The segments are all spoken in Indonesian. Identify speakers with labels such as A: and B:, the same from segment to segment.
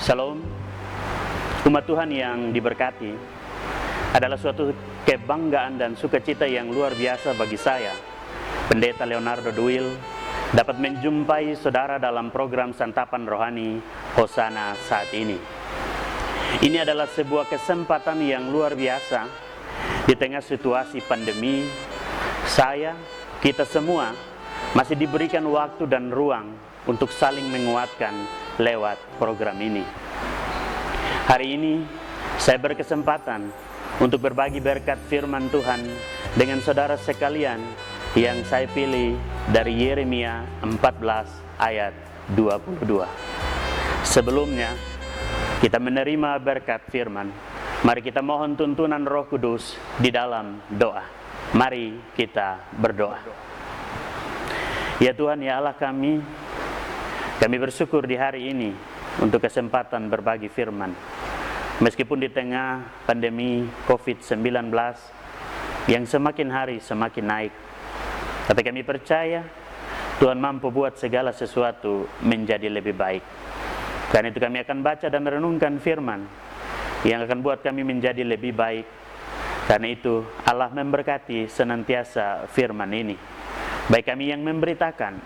A: Shalom, umat Tuhan yang diberkati. Adalah suatu kebanggaan dan sukacita yang luar biasa bagi saya, Pendeta Leonardo Duil, dapat menjumpai saudara dalam program Santapan Rohani Hosana saat ini. Ini adalah sebuah kesempatan yang luar biasa di tengah situasi pandemi. Kita semua masih diberikan waktu dan ruang untuk saling menguatkan lewat program ini. Hari ini saya berkesempatan untuk berbagi berkat firman Tuhan dengan saudara sekalian yang saya pilih dari Yeremia 14 ayat 22. Sebelumnya kita menerima berkat firman, mari kita mohon tuntunan Roh Kudus di dalam doa. Mari kita berdoa. Ya Tuhan, ya Allah kami bersyukur di hari ini untuk kesempatan berbagi firman. Meskipun di tengah pandemi COVID-19 yang semakin hari semakin naik, tapi kami percaya Tuhan mampu buat segala sesuatu menjadi lebih baik. Karena itu kami akan baca dan renungkan firman yang akan buat kami menjadi lebih baik. Karena itu Allah memberkati senantiasa firman ini, baik kami yang memberitakan,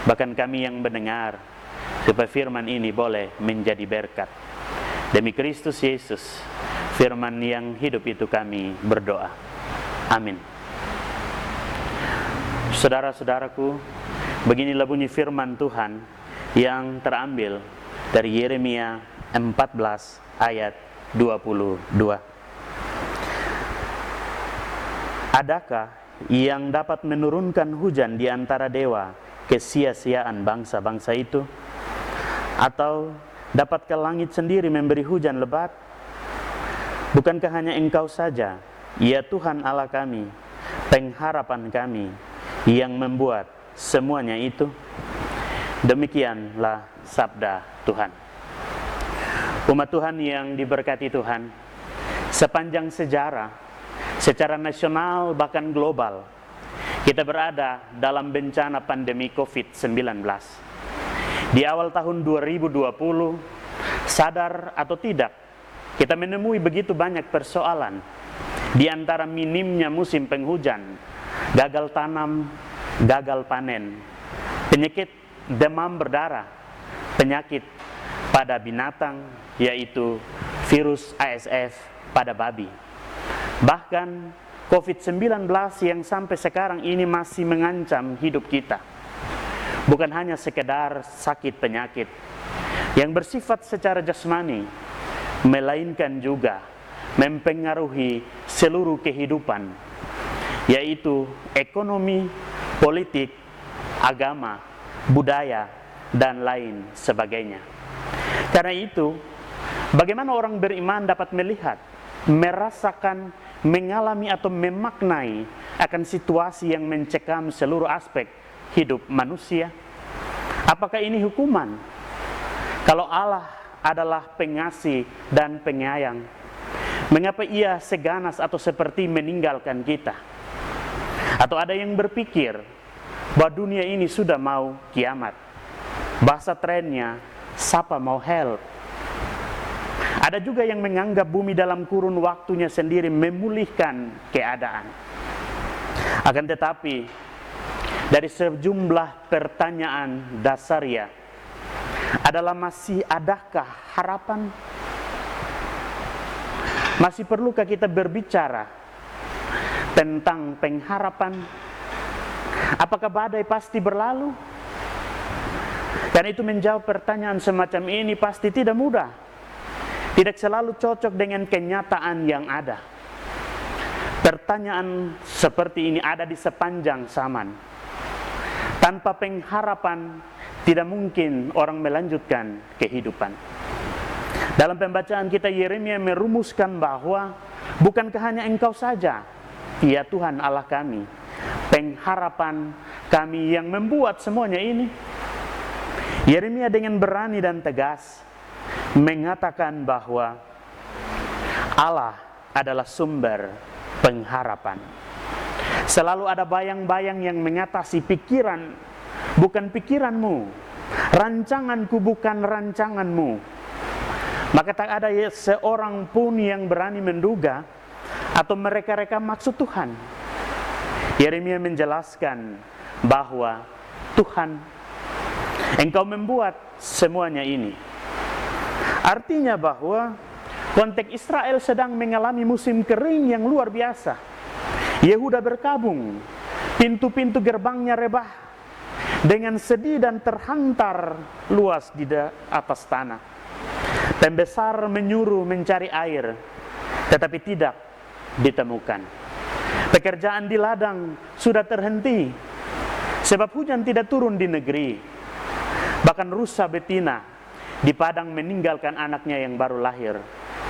A: bahkan kami yang mendengar, supaya firman ini boleh menjadi berkat. Demi Kristus Yesus, firman yang hidup itu kami berdoa. Amin. Saudara-saudaraku, beginilah bunyi firman Tuhan yang terambil dari Yeremia 14 ayat 22. Adakah yang dapat menurunkan hujan di antara dewa kesia-siaan bangsa-bangsa itu? Atau dapatkah langit sendiri memberi hujan lebat? Bukankah hanya Engkau saja, ya Tuhan Allah kami, pengharapan kami, yang membuat semuanya itu? Demikianlah sabda Tuhan. Umat Tuhan yang diberkati Tuhan, sepanjang sejarah, secara nasional bahkan global, kita berada dalam bencana pandemi COVID-19. Di awal tahun 2020, sadar atau tidak, kita menemui begitu banyak persoalan. Di antara minimnya musim penghujan, gagal tanam, gagal panen, penyakit demam berdarah, penyakit pada binatang, yaitu virus ASF pada babi. Bahkan COVID-19 yang sampai sekarang ini masih mengancam hidup kita. Bukan hanya sekedar sakit penyakit yang bersifat secara jasmani, melainkan juga mempengaruhi seluruh kehidupan, yaitu ekonomi, politik, agama, budaya, dan lain sebagainya. Karena itu, bagaimana orang beriman dapat melihat, merasakan, mengalami atau memaknai akan situasi yang mencekam seluruh aspek hidup manusia? Apakah ini hukuman? Kalau Allah adalah pengasih dan penyayang, mengapa Ia seganas atau seperti meninggalkan kita? Atau ada yang berpikir bahwa dunia ini sudah mau kiamat? Bahasa trennya, siapa mau help? Ada juga yang menganggap bumi dalam kurun waktunya sendiri memulihkan keadaan. Akan tetapi, dari sejumlah pertanyaan dasarnya adalah masih adakah harapan? Masih perlukah kita berbicara tentang pengharapan? Apakah badai pasti berlalu? Karena itu menjawab pertanyaan semacam ini pasti tidak mudah. Tidak selalu cocok dengan kenyataan yang ada. Pertanyaan seperti ini ada di sepanjang zaman. Tanpa pengharapan, tidak mungkin orang melanjutkan kehidupan. Dalam pembacaan kita, Yeremia merumuskan bahwa bukankah hanya Engkau saja, ya Tuhan Allah kami, pengharapan kami yang membuat semuanya ini? Yeremia dengan berani dan tegas mengatakan bahwa Allah adalah sumber pengharapan. Selalu ada bayang-bayang yang mengatasi pikiran, bukan pikiranmu. Rancanganku bukan rancanganmu. Maka tak ada seorang pun yang berani menduga atau mereka-reka maksud Tuhan. Yeremia menjelaskan bahwa Tuhan, Engkau membuat semuanya ini. Artinya bahwa konteks Israel sedang mengalami musim kering yang luar biasa. Yehuda berkabung, pintu-pintu gerbangnya rebah, dengan sedih dan terhantar luas di atas tanah. Pembesar menyuruh mencari air, tetapi tidak ditemukan. Pekerjaan di ladang sudah terhenti, sebab hujan tidak turun di negeri. Bahkan rusa betina di padang meninggalkan anaknya yang baru lahir,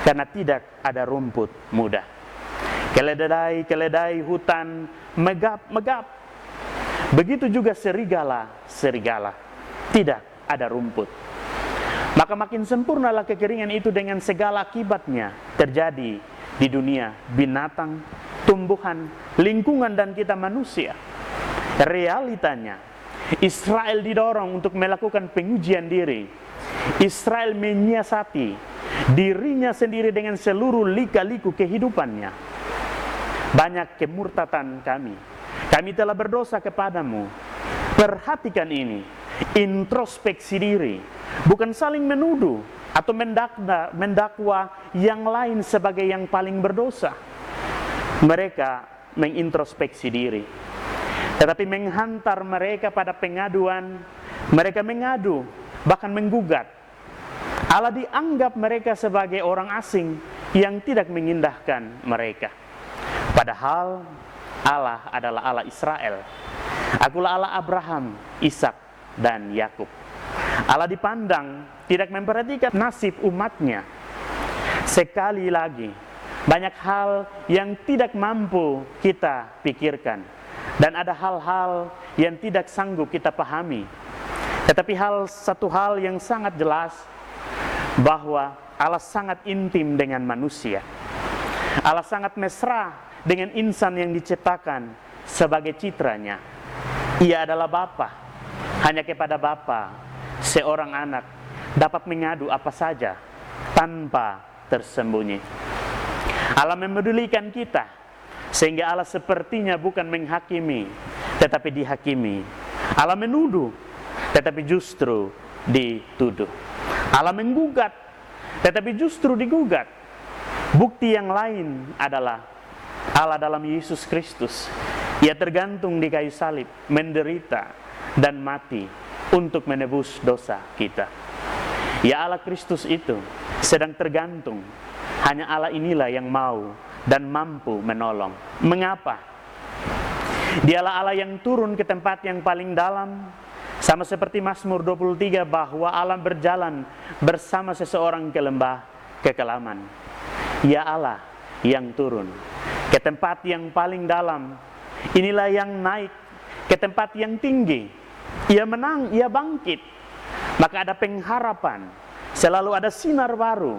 A: karena tidak ada rumput muda. Keledai hutan megap-megap. Begitu juga serigala, tidak ada rumput. Maka makin sempurnalah kekeringan itu dengan segala akibatnya terjadi di dunia binatang, tumbuhan, lingkungan, dan kita manusia. Realitanya, Israel didorong untuk melakukan pengujian diri. Israel menyiasati dirinya sendiri dengan seluruh lika-liku kehidupannya. Banyak kemurtatan kami telah berdosa kepadamu. Perhatikan ini, introspeksi diri, bukan saling menuduh atau mendakwa yang lain sebagai yang paling berdosa. Mereka mengintrospeksi diri, tetapi menghantar mereka pada pengaduan. Mereka mengadu, bahkan menggugat. Allah dianggap mereka sebagai orang asing yang tidak mengindahkan mereka. Padahal Allah adalah Allah Israel. Akulah Allah Abraham, Ishak, dan Yakub. Allah dipandang tidak memperhatikan nasib umatnya. Sekali lagi, banyak hal yang tidak mampu kita pikirkan, dan ada hal-hal yang tidak sanggup kita pahami. Tetapi satu hal yang sangat jelas, bahwa Allah sangat intim dengan manusia. Allah sangat mesra dengan insan yang diciptakan sebagai citranya. Ia adalah Bapa. Hanya kepada Bapa seorang anak dapat mengadu apa saja tanpa tersembunyi. Allah memedulikan kita, sehingga Allah sepertinya bukan menghakimi, tetapi dihakimi. Allah menuduh, tetapi justru dituduh. Allah menggugat, tetapi justru digugat. Bukti yang lain adalah Allah dalam Yesus Kristus. Ia tergantung di kayu salib, menderita dan mati untuk menebus dosa kita. Ya, Allah Kristus itu sedang tergantung. Hanya Allah inilah yang mau dan mampu menolong. Mengapa? Dialah Allah yang turun ke tempat yang paling dalam. Sama seperti Mazmur 23, bahwa Allah berjalan bersama seseorang ke lembah kekelaman. Ya, Allah yang turun ke tempat yang paling dalam. Inilah yang naik ke tempat yang tinggi. Ia menang, ia bangkit. Maka ada pengharapan. Selalu ada sinar baru.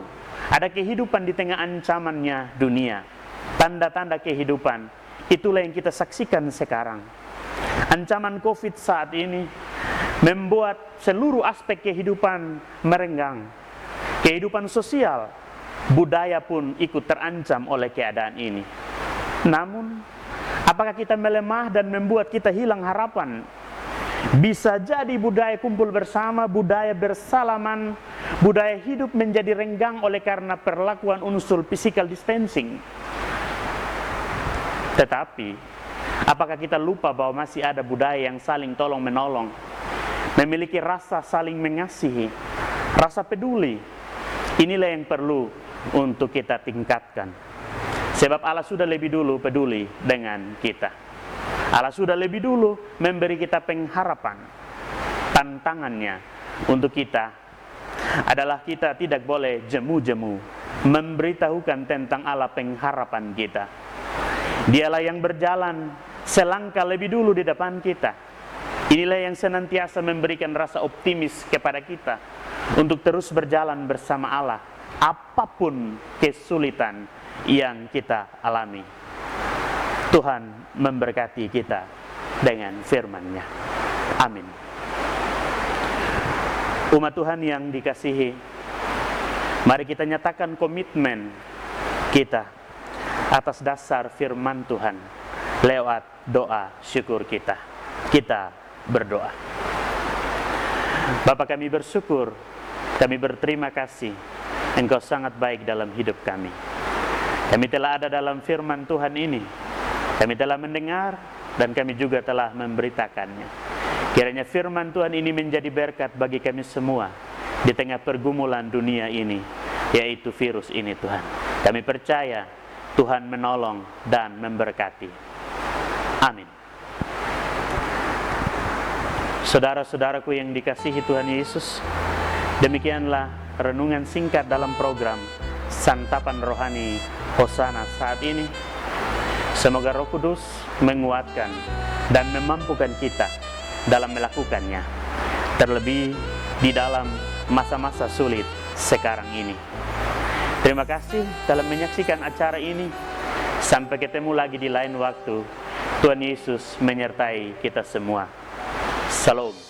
A: Ada kehidupan di tengah ancamannya dunia. Tanda-tanda kehidupan. Itulah yang kita saksikan sekarang. Ancaman COVID saat ini membuat seluruh aspek kehidupan merenggang. Kehidupan sosial, budaya pun ikut terancam oleh keadaan ini. Namun, apakah kita melemah dan membuat kita hilang harapan? Bisa jadi budaya kumpul bersama, budaya bersalaman, budaya hidup menjadi renggang oleh karena perlakuan unsur physical distancing. Tetapi, apakah kita lupa bahwa masih ada budaya yang saling tolong-menolong, memiliki rasa saling mengasihi, rasa peduli? Inilah yang perlu untuk kita tingkatkan. Sebab Allah sudah lebih dulu peduli dengan kita. Allah sudah lebih dulu memberi kita pengharapan. Tantangannya untuk kita adalah kita tidak boleh jemu-jemu memberitahukan tentang Allah pengharapan kita. Dialah yang berjalan selangkah lebih dulu di depan kita. Inilah yang senantiasa memberikan rasa optimis kepada kita untuk terus berjalan bersama Allah, apapun kesulitan yang kita alami. Tuhan memberkati kita dengan firman-Nya. Amin. Umat Tuhan yang dikasihi, Mari kita nyatakan komitmen kita atas dasar firman Tuhan lewat doa syukur kita. Kita berdoa. Bapa, kami bersyukur, kami berterima kasih, Engkau sangat baik dalam hidup kami. Kami telah ada dalam firman Tuhan ini, kami telah mendengar dan kami juga telah memberitakannya. Kiranya firman Tuhan ini menjadi berkat bagi kami semua di tengah pergumulan dunia ini, yaitu virus ini Tuhan. Kami percaya Tuhan menolong dan memberkati. Amin. Saudara-saudaraku yang dikasihi Tuhan Yesus, demikianlah renungan singkat dalam program Santapan Rohani Hosana saat ini. Semoga Roh Kudus menguatkan dan memampukan kita dalam melakukannya, terlebih di dalam masa-masa sulit sekarang ini. Terima kasih dalam menyaksikan acara ini. Sampai ketemu lagi di lain waktu. Tuhan Yesus menyertai kita semua. Shalom.